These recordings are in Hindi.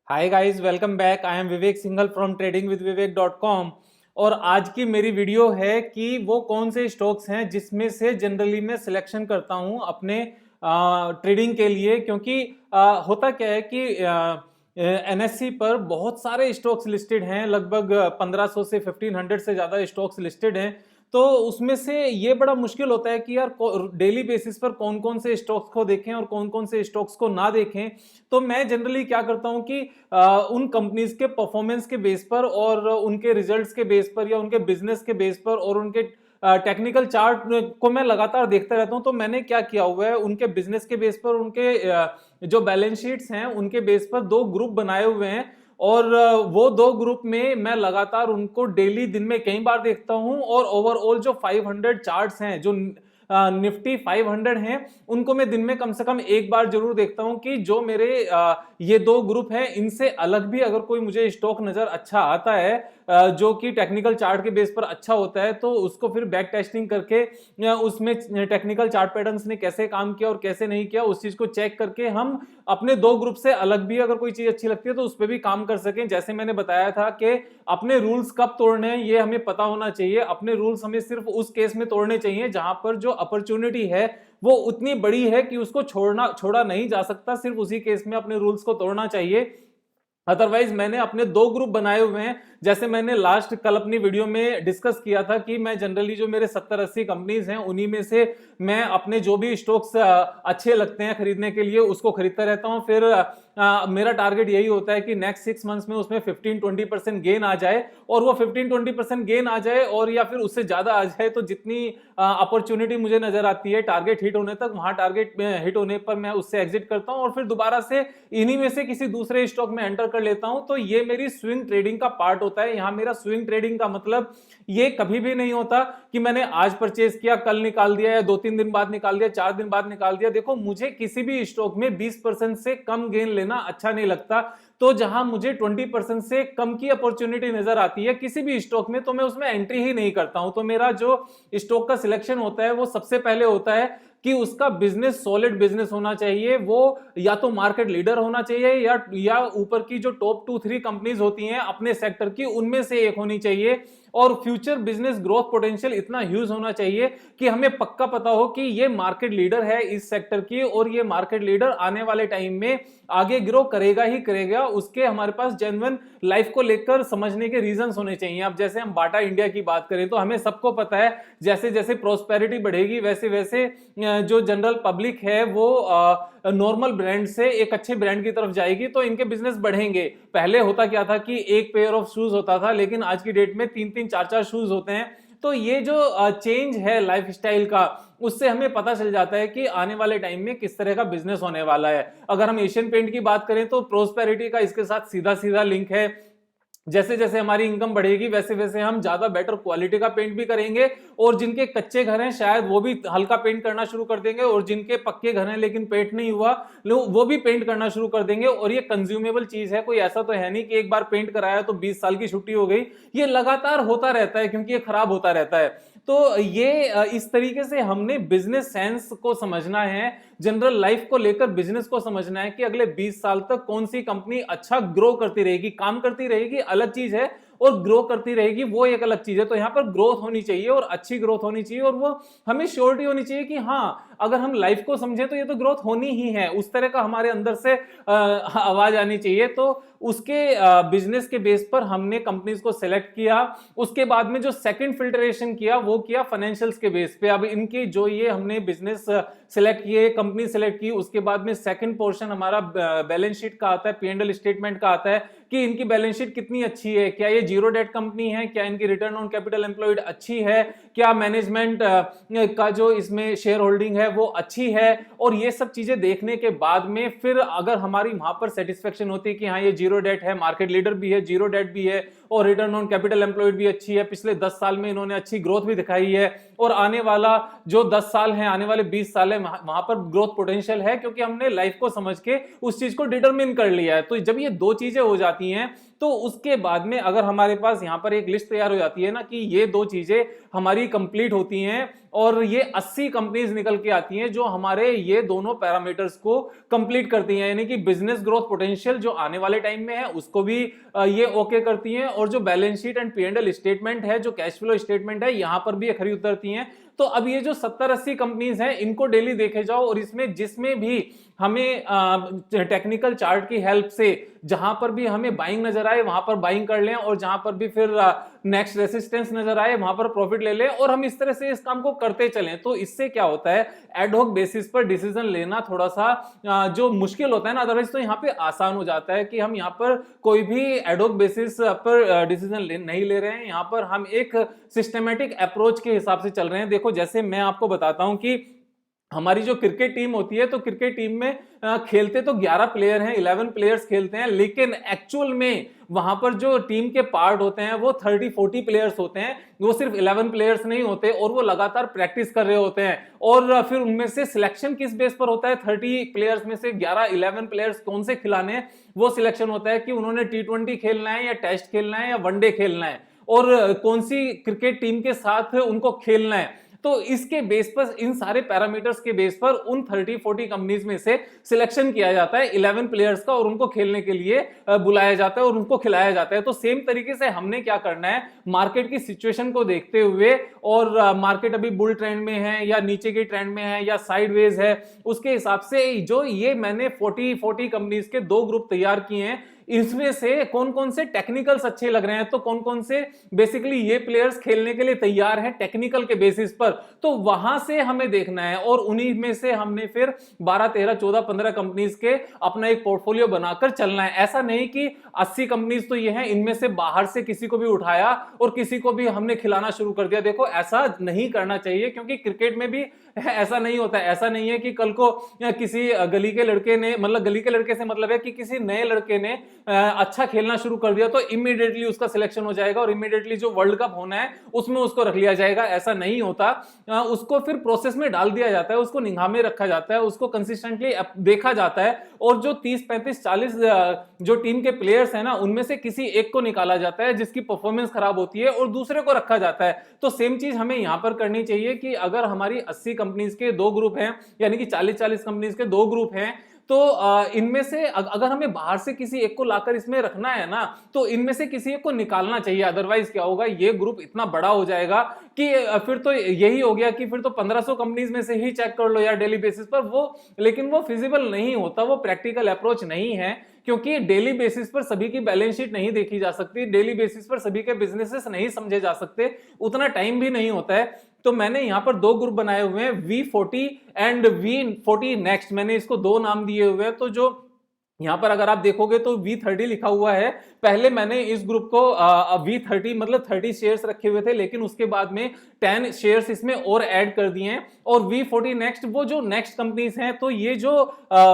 Hi guys, welcome back. I am Vivek Singhal from tradingwithvivek.com। और आज की मेरी वीडियो है कि वो कौन से स्टॉक्स हैं जिसमें से जनरली मैं सिलेक्शन करता हूं अपने ट्रेडिंग के लिए। क्योंकि होता क्या है कि एनएससी पर बहुत सारे स्टॉक्स लिस्टेड हैं, लगभग 1500 से 1500 से ज़्यादा स्टॉक्स लिस्टेड हैं। तो उसमें से ये बड़ा मुश्किल होता है कि यार डेली बेसिस पर कौन कौन से स्टॉक्स को देखें और कौन कौन से स्टॉक्स को ना देखें। तो मैं जनरली क्या करता हूं कि उन कंपनीज के परफॉर्मेंस के बेस पर और उनके रिजल्ट्स के बेस पर या उनके बिजनेस के बेस पर और उनके टेक्निकल चार्ट को मैं लगातार देखता रहता हूं। तो मैंने क्या किया हुआ है, उनके बिजनेस के बेस पर, उनके जो बैलेंस शीट्स हैं उनके बेस पर दो ग्रुप बनाए हुए हैं। और वो दो ग्रुप में मैं लगातार उनको डेली दिन में कई बार देखता हूं। और ओवरऑल जो 500 चार्ट्स हैं, जो निफ्टी 500 हैं, उनको मैं दिन में कम से कम एक बार जरूर देखता हूं कि जो मेरे ये दो ग्रुप हैं इनसे अलग भी अगर कोई मुझे स्टॉक नजर अच्छा आता है जो कि टेक्निकल चार्ट के बेस पर अच्छा होता है, तो उसको फिर बैक टेस्टिंग करके उसमें टेक्निकल चार्ट पैटर्न्स ने कैसे काम किया और कैसे नहीं किया उस चीज को चेक करके हम अपने दो ग्रुप से अलग भी अगर कोई चीज अच्छी लगती है तो उस पर भी काम कर सकें। जैसे मैंने बताया था कि अपने रूल्स कब तोड़ने हैं ये हमें पता होना चाहिए। अपने रूल्स हमें सिर्फ उस केस में तोड़ने चाहिए जहां पर जो अपॉर्चुनिटी है वो उतनी बड़ी है कि उसको छोड़ा नहीं जा सकता। सिर्फ उसी केस में अपने रूल्स को तोड़ना चाहिए। अदरवाइज मैंने अपने दो ग्रुप बनाए हुए हैं। जैसे मैंने लास्ट कल अपनी वीडियो में डिस्कस किया था कि मैं जनरली जो मेरे 70-80 कंपनीज हैं उन्हीं में से मैं अपने जो भी स्टॉक्स अच्छे लगते हैं खरीदने के लिए उसको खरीदता रहता हूं। फिर मेरा टारगेट यही होता है कि नेक्स्ट 6 मंथ्स में उसमें 15-20% गेन आ जाए। और वो 15-20% गेन आ जाए और या फिर उससे ज्यादा आ जाए, तो जितनी अपॉर्चुनिटी मुझे नजर आती है टारगेट हिट होने तक, वहां टारगेट हिट होने पर मैं उससे एग्जिट करता हूं और फिर दोबारा से इन्हीं में से किसी दूसरे स्टॉक में एंटर कर लेता हूं। तो ये मेरी स्विंग ट्रेडिंग का पार्ट होता है। यहां मेरा स्विंग ट्रेडिंग का मतलब ये कभी भी नहीं होता कि मैंने आज परचेज किया, कल निकाल दिया, या 2-3 दिन बाद निकाल दिया, 4 दिन बाद निकाल दिया। देखो, मुझे किसी भी स्टॉक में 20% से कम गेन लेना अच्छा नहीं लगता। तो जहां मुझे 20% से कम की अपॉर्चुनिटी नजर आती है किसी भी स्टॉक में, तो मैं उसमें एंट्री ही नहीं करता हूं। तो मेरा जो स्टॉक का सिलेक्शन होता है वो सबसे पहले होता है कि उसका बिजनेस सॉलिड बिजनेस होना चाहिए। वो या तो मार्केट लीडर होना चाहिए या ऊपर की जो टॉप 2-3 कंपनीज होती हैं अपने सेक्टर की उनमें से एक होनी चाहिए। और फ्यूचर बिजनेस ग्रोथ पोटेंशियल इतना ह्यूज होना चाहिए कि हमें पक्का पता हो कि ये मार्केट लीडर है इस सेक्टर की और ये मार्केट लीडर आने वाले टाइम में आगे ग्रो करेगा ही करेगा। उसके हमारे पास जेन्युइन लाइफ को लेकर समझने के रीजंस होने चाहिए। अब जैसे हम बाटा इंडिया की बात करें तो हमें सबको पता है जैसे जैसे प्रोस्पेरिटी बढ़ेगी वैसे वैसे जो जनरल पब्लिक है वो नॉर्मल ब्रांड से एक अच्छे ब्रांड की तरफ जाएगी, तो इनके बिजनेस बढ़ेंगे। पहले होता क्या था कि एक पेयर ऑफ शूज होता था, लेकिन आज की डेट में 3-3 4-4 शूज होते हैं। तो ये जो चेंज है लाइफस्टाइल का, उससे हमें पता चल जाता है कि आने वाले टाइम में किस तरह का बिजनेस होने वाला है। अगर हम एशियन पेंट की बात करें तो प्रोस्पेरिटी का इसके साथ सीधा सीधा लिंक है। जैसे जैसे हमारी इनकम बढ़ेगी वैसे वैसे हम ज्यादा बेटर क्वालिटी का पेंट भी करेंगे। और जिनके कच्चे घर हैं शायद वो भी हल्का पेंट करना शुरू कर देंगे, और जिनके पक्के घर हैं लेकिन पेंट नहीं हुआ वो भी पेंट करना शुरू कर देंगे। और ये कंज्यूमेबल चीज है, कोई ऐसा तो है नहीं कि एक बार पेंट कराया तो 20 साल की छुट्टी हो गई। ये लगातार होता रहता है क्योंकि ये खराब होता रहता है। तो ये इस तरीके से हमने बिजनेस सेंस को समझना है, जनरल लाइफ को लेकर बिजनेस को समझना है कि अगले 20 साल तक कौन सी कंपनी अच्छा ग्रो करती रहेगी। काम करती रहेगी अलग चीज है, और ग्रो करती रहेगी वो एक अलग चीज है। तो यहां पर ग्रोथ होनी चाहिए और अच्छी ग्रोथ होनी चाहिए, और वो हमें श्योरिटी होनी चाहिए कि हाँ, अगर हम लाइफ को समझें तो ये तो ग्रोथ होनी ही है। उस तरह का हमारे अंदर से आवाज आनी चाहिए। तो उसके बिजनेस के बेस पर हमने कंपनीज को सिलेक्ट किया। उसके बाद में जो सेकंड फिल्टरेशन किया वो किया फाइनेंशियल्स के बेस पे। अब इनके जो ये हमने बिजनेस सिलेक्ट किए, कंपनी सिलेक्ट की, उसके बाद में सेकंड पोर्शन हमारा बैलेंस शीट का आता है, P&L स्टेटमेंट का आता है कि इनकी बैलेंस शीट कितनी अच्छी है, क्या ये जीरो डेट कंपनी है, क्या इनकी रिटर्न ऑन कैपिटल एम्प्लॉयड अच्छी है, क्या मैनेजमेंट का जो इसमें शेयर होल्डिंग है वो अच्छी है। और ये सब चीजें देखने के बाद में फिर अगर हमारी वहां पर सेटिस्फेक्शन होती है कि हाँ ये जीरो डेट है, मार्केट लीडर भी है, जीरो डेट भी है, और रिटर्न ऑन कैपिटल एम्प्लॉयड भी अच्छी है, पिछले 10 साल में इन्होंने अच्छी ग्रोथ भी दिखाई है, और आने वाला जो 10 साल है, आने वाले 20 साल है, वहां पर ग्रोथ पोटेंशियल है, क्योंकि हमने लाइफ को समझ के उस चीज को डिटरमिन कर लिया है। तो जब ये दो चीजें हो जाती आती हैं, तो उसके बाद में अगर हमारे पास यहाँ पर एक लिस्ट तैयार हो जाती है ना कि ये दो चीजें हमारी कंप्लीट होती हैं और ये 80 कंपनीज निकल के आती हैं जो हमारे ये दोनों पैरामीटर्स को कंप्लीट करती हैं, यानी कि बिजनेस ग्रोथ पोटेंशियल जो आने वाले टाइम में है उसको भी ये ओके करती हैं, और जो balance sheet and P&L statement है, जो कैश फ्लो स्टेटमेंट है, यहां पर भी ये खरी उतरती हैं। तो अब ये जो 70-80 कंपनीज हैं इनको डेली देखे जाओ, और इसमें जिसमें भी हमें टेक्निकल चार्ट की हेल्प से जहां पर भी हमें बाइंग नजर आए वहां पर बाइंग कर लें, और जहां पर भी फिर नेक्स्ट रेसिस्टेंस नजर आए वहां पर प्रॉफिट ले लें, और हम इस तरह से इस काम को करते चलें। तो इससे क्या होता है, एडहॉक बेसिस पर डिसीजन लेना थोड़ा सा जो मुश्किल होता है ना, अदरवाइज तो यहाँ पे आसान हो जाता है कि हम यहाँ पर कोई भी एडहॉक बेसिस पर डिसीजन नहीं ले रहे हैं, यहाँ पर हम एक सिस्टमेटिक अप्रोच के हिसाब से चल रहे हैं। देखो जैसे मैं आपको बताता हूं कि हमारी जो क्रिकेट टीम होती है, तो क्रिकेट टीम में खेलते तो 11 प्लेयर हैं, 11 प्लेयर्स खेलते हैं, लेकिन एक्चुअल में वहां पर जो टीम के पार्ट होते हैं वो 30-40 प्लेयर्स होते हैं, वो सिर्फ 11 प्लेयर्स नहीं होते, और वो लगातार प्रैक्टिस कर रहे होते हैं। और फिर उनमें से सिलेक्शन किस बेस पर होता है, 30 प्लेयर्स में से 11-11 प्लेयर्स कौन से खिलाने हैं, वो सिलेक्शन होता है कि उन्होंने T20 खेलना है या टेस्ट खेलना है या वनडे खेलना है, और कौन सी क्रिकेट टीम के साथ उनको खेलना है। तो इसके बेस पर, इन सारे पैरामीटर्स के बेस पर उन 30-40 कंपनीज में से सिलेक्शन किया जाता है 11 प्लेयर्स का, और उनको खेलने के लिए बुलाया जाता है और उनको खिलाया जाता है। तो सेम तरीके से हमने क्या करना है, मार्केट की सिचुएशन को देखते हुए, और मार्केट अभी बुल ट्रेंड में है या नीचे की ट्रेंड में है या साइडवेज है, उसके हिसाब से जो ये मैंने 40 कंपनीज के 2 ग्रुप तैयार किए हैं, इसमें से कौन कौन से टेक्निकल्स अच्छे लग रहे हैं, तो कौन कौन से बेसिकली ये प्लेयर्स खेलने के लिए तैयार हैं टेक्निकल के बेसिस पर, तो वहां से हमें देखना है, और उन्हीं में से हमने फिर 12, 13, 14, 15 कंपनीज के अपना एक पोर्टफोलियो बनाकर चलना है। ऐसा नहीं कि 80 कंपनीज तो ये हैं, इनमें से बाहर से किसी को भी उठाया और किसी को भी हमने खिलाना शुरू कर दिया। देखो ऐसा नहीं करना चाहिए, क्योंकि क्रिकेट में भी ऐसा नहीं होता है। ऐसा नहीं है कि कल को किसी गली के लड़के ने, मतलब गली के लड़के से मतलब है कि किसी नए लड़के ने अच्छा खेलना शुरू कर दिया तो इमीडिएटली उसका सिलेक्शन हो जाएगा और इमीडिएटली जो वर्ल्ड कप होना है उसमें उसको रख लिया जाएगा। ऐसा नहीं होता, उसको फिर प्रोसेस में डाल दिया जाता है, उसको निगाह में रखा जाता है, उसको कंसिस्टेंटली देखा जाता है, और जो 30, 35, 40 जो टीम के प्लेयर्स हैं ना, उनमें से किसी एक को निकाला जाता है जिसकी परफॉर्मेंस खराब होती है और दूसरे को रखा जाता है। तो सेम चीज हमें यहां पर करनी चाहिए कि अगर हमारी 80 कंपनीज के 2 ग्रुप हैं, यानी कि 40-40 कंपनीज के 2 ग्रुप हैं, तो इनमें से अगर हमें बाहर से किसी एक को लाकर इसमें रखना है ना, तो इनमें से किसी एक को निकालना चाहिए। अदरवाइज क्या होगा, ये ग्रुप इतना बड़ा हो जाएगा कि फिर तो यही हो गया कि फिर तो 1500 कंपनीज में से ही चेक कर लो यार डेली बेसिस पर, वो लेकिन वो फिजिबल नहीं होता, वो प्रैक्टिकल अप्रोच नहीं है, क्योंकि डेली बेसिस पर सभी की बैलेंस शीट नहीं देखी जा सकती, डेली बेसिस पर सभी के बिजनेसेस नहीं समझे जा सकते, उतना टाइम भी नहीं होता है। तो मैंने यहां पर 2 ग्रुप बनाए हुए हैं, V40 एंड V40 नेक्स्ट, मैंने इसको 2 नाम दिए हुए हैं। तो जो यहां पर अगर आप देखोगे तो V30 लिखा हुआ है, पहले मैंने इस ग्रुप को V30 मतलब 30 शेयर्स रखे हुए थे, लेकिन उसके बाद में 10 शेयर्स इसमें और ऐड कर दिए हैं। और V40 नेक्स्ट, वो जो नेक्स्ट कंपनीज हैं, तो ये जो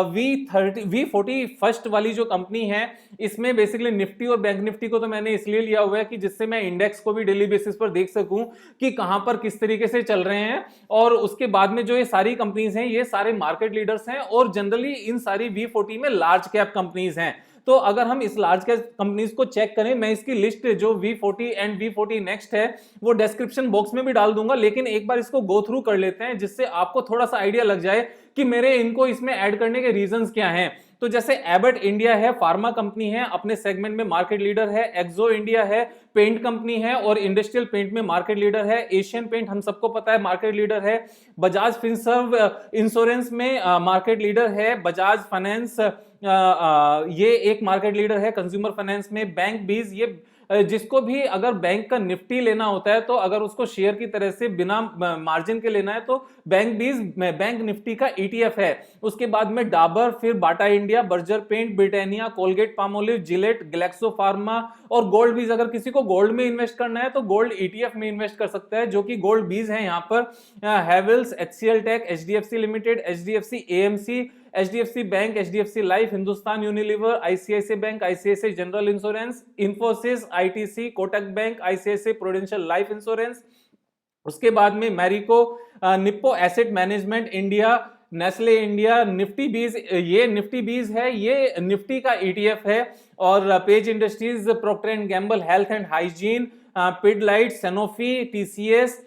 V40 फर्स्ट वाली जो कंपनी है, इसमें बेसिकली निफ्टी और बैंक निफ्टी को तो मैंने इसलिए लिया हुआ है कि जिससे मैं इंडेक्स को भी डेली बेसिस पर देख सकूं कि कहां पर किस तरीके से चल रहे हैं। और उसके बाद में जो ये सारी कंपनीज हैं, ये सारे मार्केट लीडर्स हैं, और जनरली इन सारी V40 में लार्ज कैप कंपनीज हैं। तो अगर हम इस लार्ज कैप कंपनीज को चेक करें, मैं इसकी लिस्ट जो V40 एंड V40 नेक्स्ट है वो डिस्क्रिप्शन बॉक्स में भी डाल दूंगा, लेकिन एक बार इसको गो थ्रू कर लेते हैं जिससे आपको थोड़ा सा आइडिया लग जाए कि मेरे इनको इसमें ऐड करने के रीजंस क्या हैं। तो जैसे एबट इंडिया है, फार्मा कंपनी है, अपने सेगमेंट में मार्केट लीडर है। एक्सो इंडिया है, पेंट कंपनी है और इंडस्ट्रियल पेंट में मार्केट लीडर है। एशियन पेंट हम सबको पता है मार्केट लीडर है। बजाज फिनसर्व इंश्योरेंस में मार्केट लीडर है। बजाज फाइनेंस ये एक मार्केट लीडर है कंज्यूमर फाइनेंस में। बैंक बीज, ये जिसको भी अगर बैंक का निफ्टी लेना होता है, तो अगर उसको शेयर की तरह से बिना मार्जिन के लेना है तो बैंक बीज बैंक निफ्टी का ETF है। उसके बाद में डाबर, फिर Bata India, Berger paint, Britannia, Colgate Palmolive, Gillette, Glaxo pharma और गोल्ड बीज। अगर किसी को गोल्ड में इन्वेस्ट करना है तो गोल्ड ETF में इन्वेस्ट कर सकता है, जो कि गोल्ड बीज है यहाँ पर। Havells, HCL tech, HDFC limited, HDFC AMC, HDFC bank, HDFC life, Hindustan Unilever, ICICI bank, ICICI general insurance, Infosys, ITC, Kotak bank, ICICI Prudential life insurance. उसके बाद में Marico, Nippon asset management India, Nestle India, Nifty 20, ये निफ्टी 20 है, ये निफ्टी का ETF है। और page industries, proctor and Gamble health and hygiene, Pidilite, Sanofi, TCS,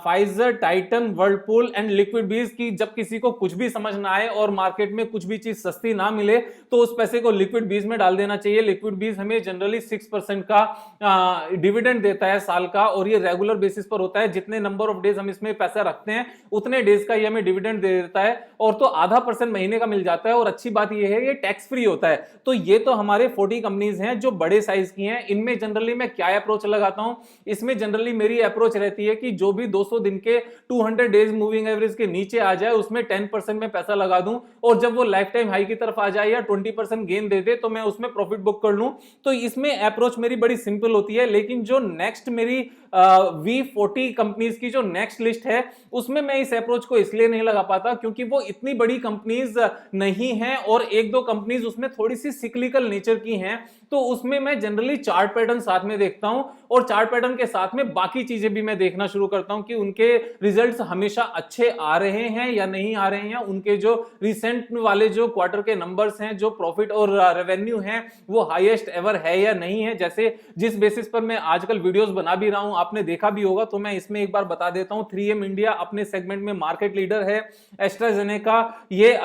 Pfizer, Titan, Whirlpool and liquid बीज की जब किसी को कुछ भी समझ ना आए और मार्केट में कुछ भी चीज सस्ती ना मिले तो उस पैसे को लिक्विड बीज में डाल देना चाहिए। लिक्विड बीज हमें जनरली 6% का डिविडेंड देता है साल का, और ये रेगुलर बेसिस पर होता है। जितने नंबर ऑफ डेज हम इसमें पैसा रखते हैं उतने डेज का ये हमें डिविडेंड दे देता है, और तो आधा % महीने का मिल जाता है। और अच्छी बात ये है ये टैक्स फ्री होता है। तो ये तो हमारे 40 कंपनीज हैं जो बड़े साइज की हैं। इनमें जनरली मैं क्या अप्रोच लगाता हूं, इसमें जनरली मेरी अप्रोच रहती है कि जो भी 200 दिन के 200 डेज मूविंग एवरेज के नीचे आ जाए उसमें 10% में पैसा लगा दूं, और जब वो लाइफ टाइम हाई की तरफ आ जाए या 20% गेन दे दे तो मैं उसमें प्रॉफिट बुक कर लूं। तो इसमें अप्रोच मेरी बड़ी सिंपल होती है। लेकिन जो नेक्स्ट मेरी V40 कंपनीज की जो नेक्स्ट लिस्ट है उसमें मैं इस अप्रोच को इसलिए नहीं लगा पाता क्योंकि वो इतनी बड़ी कंपनीज नहीं हैं, और एक दो कंपनीज उसमें थोड़ी सी सिक्लिकल नेचर की हैं। तो उसमें मैं जनरली चार्ट पैटर्न साथ में देखता हूं, और चार्ट पैटर्न के साथ में बाकी चीजें भी मैं देखना शुरू करता हूं कि उनके रिजल्ट्स हमेशा अच्छे आ रहे हैं या नहीं आ रहे हैं, उनके जो रिसेंट वाले जो क्वार्टर के नंबर्स हैं, जो प्रॉफिट और रेवेन्यू हैं वो हाईएस्ट एवर है या नहीं है। जैसे जिस बेसिस पर मैं आजकल वीडियोस बना भी रहा हूं, आपने देखा भी होगा, तो मैं इसमें एक बार बता देता हूं। 3M इंडिया अपने सेगमेंट में मार्केट लीडर है। एस्ट्राजेनेका ये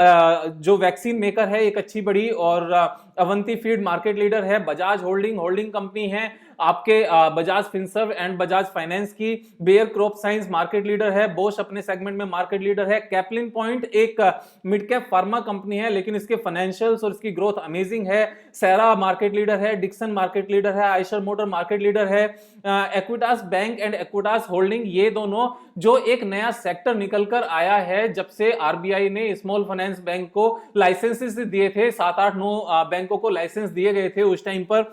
जो वैक्सीन मेकर है एक अच्छी बड़ी, और अवंती फीड मार्केट लीडर है। बजाज होल्डिंग कंपनी है आपके, Bajaj Finserv and Bajaj finance की। Bayer crop science market leader है। बोश अपने सेगमेंट में मार्केट लीडर है। कैप्लिन पॉइंट एक मिड कैप फार्मा कंपनी है लेकिन इसके फाइनेंशियल्स और इसकी ग्रोथ अमेजिंग है। सेरा मार्केट लीडर है। डिक्सन मार्केट लीडर है। आयशर मोटर मार्केट लीडर है। Equitas bank and Equitas holding, ये दोनों जो एक नया सेक्टर निकलकर आया है जब से आरबीआई ने स्मॉल फाइनेंस बैंक को लाइसेंसेस दिए थे, 7-8-9 बैंकों को लाइसेंस दिए गए थे उस टाइम पर।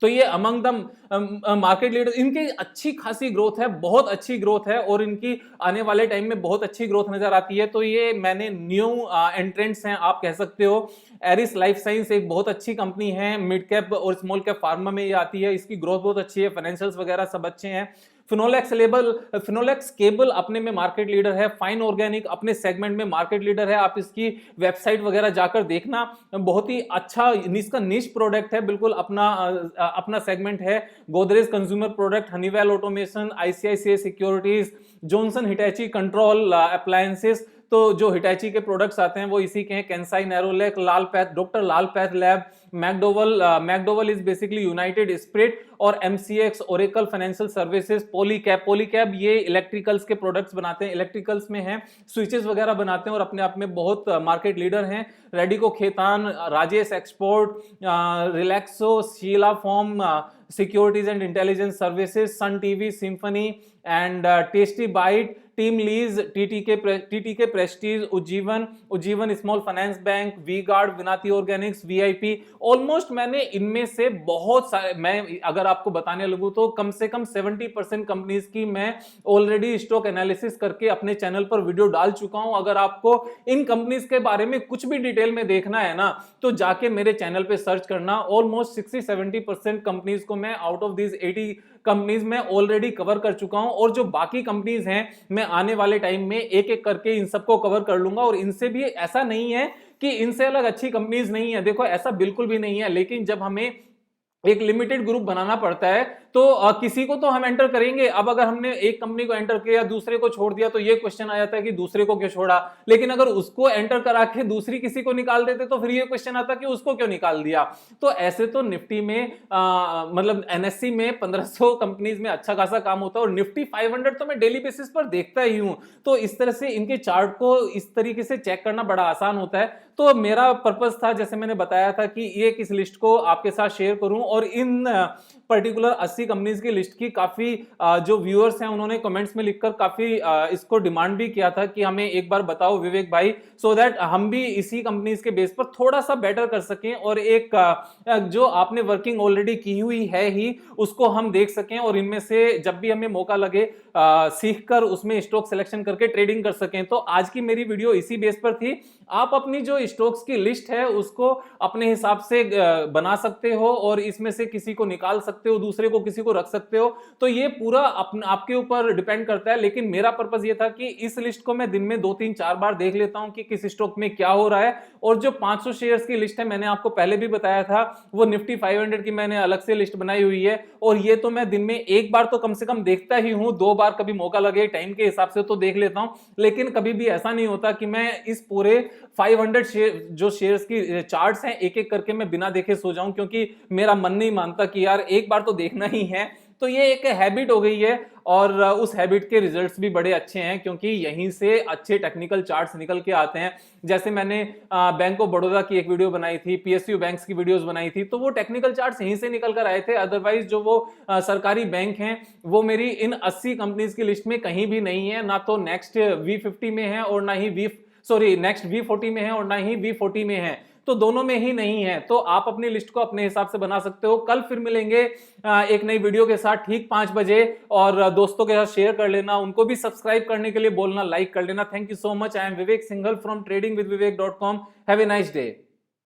तो ये अमंग द मार्केट लीडर, इनकी अच्छी खासी ग्रोथ है, बहुत अच्छी ग्रोथ है, और इनकी आने वाले टाइम में बहुत अच्छी ग्रोथ नजर आती है। तो ये मैंने न्यू एंट्रेंट्स हैं आप कह सकते हो। एरिस लाइफ साइंस एक बहुत अच्छी कंपनी है, मिड कैप और स्मॉल कैप फार्मा में ये आती है, इसकी ग्रोथ बहुत अच्छी है, फाइनेंशियल्स वगैरह सब अच्छे हैं। फिनोलेक्स केबल अपने में मार्केट लीडर है। फाइन ऑर्गेनिक अपने सेगमेंट में मार्केट लीडर है। आप इसकी वेबसाइट वगैरह जाकर देखना, बहुत ही अच्छा इसका निश प्रोडक्ट है, बिल्कुल अपना सेगमेंट है। Godrej consumer product, Honeywell automation, ICICI securities, Johnson Hitachi control appliances. तो जो हिटैची के प्रोडक्ट्स आते हैं वो इसी के हैं। Kansai Nerolac, Lalpath, doctor Lalpath lab, McDowell is basically United Spirit, और MCX, Oracle financial services, Polycab ये इलेक्ट्रिकल्स के प्रोडक्ट्स बनाते हैं, इलेक्ट्रिकल्स में हैं, स्विचेस वगैरह बनाते हैं और अपने आप में बहुत मार्केट लीडर हैं। Radico Khaitan, Rajesh export, Relaxo, Sheela foam securities and intelligence services, Sun TV, Symphony and tasty bite, TeamLease, T T K Prestige, Ujjivan small finance bank, V guard, Vinati organics, VIP। Almost मैंने इनमें से बहुत सारे, मैं अगर आपको बताने लगूं तो कम से कम 70% कंपनीज की मैं ऑलरेडी स्टॉक एनालिसिस करके अपने चैनल पर वीडियो डाल चुका हूं। अगर आपको इन कंपनीज के बारे में कुछ भी डिटेल में देखना है ना तो जाके मेरे चैनल पे सर्च करना। ऑलमोस्ट 60-70% कंपनीज को मैं आउट ऑफ दीज 80 कंपनीज में ऑलरेडी कवर कर चुका हूं, और जो बाकी कंपनीज हैं मैं आने वाले टाइम में एक एक करके इन सबको कवर कर लूंगा। और इनसे भी ऐसा नहीं है कि इनसे अलग अच्छी कंपनीज नहीं है, देखो ऐसा बिल्कुल भी नहीं है। लेकिन जब हमें एक लिमिटेड ग्रुप बनाना पड़ता है तो किसी को तो हम एंटर करेंगे। अब अगर हमने एक कंपनी को एंटर किया दूसरे को छोड़ दिया तो ये क्वेश्चन आ जाता है कि दूसरे को क्यों छोड़ा। लेकिन अगर उसको एंटर करा के दूसरी किसी को निकाल देते तो फिर ये क्वेश्चन आता कि उसको क्यों निकाल दिया। तो ऐसे तो निफ्टी में मतलब NSE में 1500 कंपनीज में अच्छा खासा काम होता है, और निफ्टी 500 तो मैं डेली बेसिस पर देखता ही हूं। तो इस तरह से इनके चार्ट को इस तरीके से चेक करना बड़ा आसान होता है। तो मेरा पर्पस था, जैसे मैंने बताया था, कि ये इस लिस्ट को आपके साथ शेयर करूं, और इन पर्टिकुलर 80 कंपनीज की लिस्ट की काफी जो व्यूअर्स हैं उन्होंने कमेंट्स में लिखकर काफी इसको डिमांड भी किया था कि हमें एक बार बताओ विवेक भाई, सो दैट हम भी इसी कंपनीज के बेस पर थोड़ा सा बेटर कर सकें, और एक जो आपने वर्किंग ऑलरेडी की हुई है ही उसको हम देख सकें, और इनमें से जब भी हमें मौका लगे सीखकर उसमें स्टॉक सिलेक्शन करके ट्रेडिंग कर सकें। तो आज की मेरी वीडियो इसी बेस पर थी। आप अपनी जो स्टॉक्स की लिस्ट है उसको अपने हिसाब से बना सकते हो, और इसमें से किसी को निकाल सकते हो, दूसरे को किसी को रख सकते हो, तो ये पूरा आपके ऊपर डिपेंड करता है। लेकिन मेरा पर्पस ये था कि इस लिस्ट को मैं दिन में 2-3-4 बार देख लेता हूं कि किस स्टॉक में क्या हो रहा है। और जो 500 शेयर्स की लिस्ट है, मैंने आपको पहले भी बताया था, वो निफ्टी 500 की मैंने अलग से लिस्ट बनाई हुई है, और ये तो मैं दिन में एक बार तो कम से कम देखता ही हूं, 2 बार कभी मौका लगे टाइम के हिसाब से तो देख लेता हूं। लेकिन कभी भी ऐसा नहीं होता कि मैं इस पूरे 500 जो शेयर्स की चार्ट्स हैं एक एक करके मैं बिना देखे सो जाऊं, क्योंकि मेरा मन नहीं मानता कि यार एक बार तो देखना ही है। तो ये एक हैबिट हो गई है, और उस हैबिट के रिजल्ट्स भी बड़े अच्छे हैं, क्योंकि यहीं से अच्छे टेक्निकल चार्ट्स निकल के आते हैं। जैसे मैंने बैंक ऑफ बड़ौदा की एक वीडियो बनाई थी, पीएसयू बैंक्स की वीडियोस बनाई थी, तो वो टेक्निकल चार्ट्स यहीं से निकल कर आए थे। अदरवाइज जो वो सरकारी बैंक हैं, वो मेरी इन 80 कंपनीज की लिस्ट में कहीं भी नहीं है, ना तो नेक्स्ट V50 में है और ना ही नेक्स्ट V40 में है और ना ही V40 में है, तो दोनों में ही नहीं है। तो आप अपनी लिस्ट को अपने हिसाब से बना सकते हो। कल फिर मिलेंगे एक नई वीडियो के साथ ठीक 5 बजे, और दोस्तों के साथ शेयर कर लेना, उनको भी सब्सक्राइब करने के लिए बोलना, लाइक कर लेना। Thank you so much. I am Vivek Singhal from tradingwithvivek.com। Have a nice day.